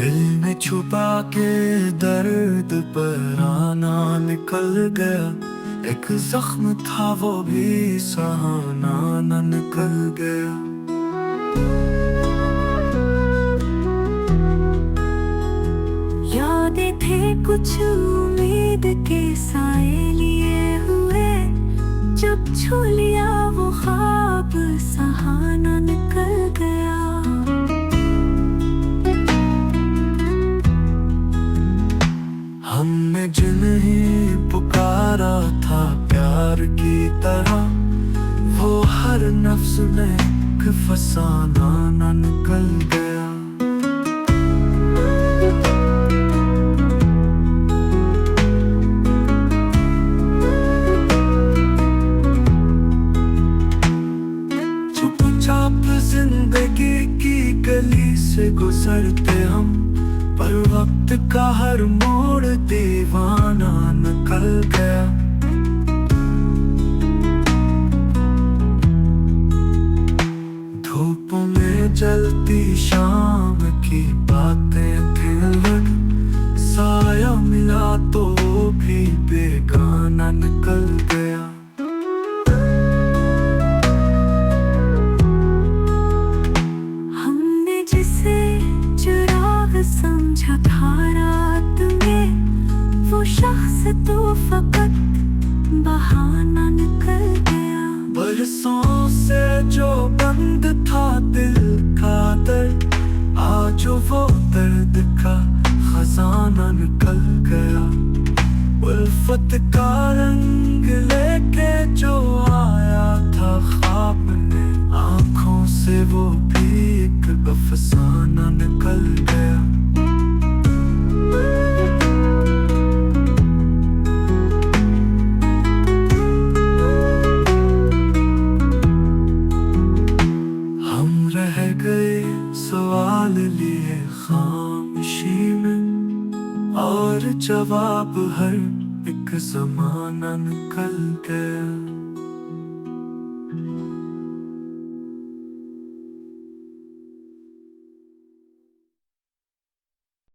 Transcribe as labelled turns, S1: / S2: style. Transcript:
S1: दिल में छुपा के दर्द पर आना निकल गया। एक जख्म था वो भी सहाना न निकल गया।
S2: यादें थे कुछ उम्मीद के साए लिए हुए, जब छू लिया वो ख्वाब सहाना निकल गया।
S1: हमने जिन्हें पुकारा था प्यार की तरह, वो हर नफ्स में एक फसाना न निकल गया। चुपचाप जिंदगी की गली से गुजरते हम, पर वक्त का हर मोड़ दीवाना निकल गया। धूप में जलती शाम की बातें थी अलग, साया मिला तो भी बेगाना निकल गया।
S2: हमने जिसे चिराग समझा था रात में, वो शख्स तो फकत बहाना निकल गया।
S1: बरसों से जो बंद था दिल का दर, आज वो दर्द का खजाना निकल गया। उल्फत का रंग लेके जो आया था ख्वाब में, आंखों से वो भी एक अफसाना निकल गया। हम रह गए सवाल लिए खामोशी में, और जवाब हर एक ज़माना निकल गया।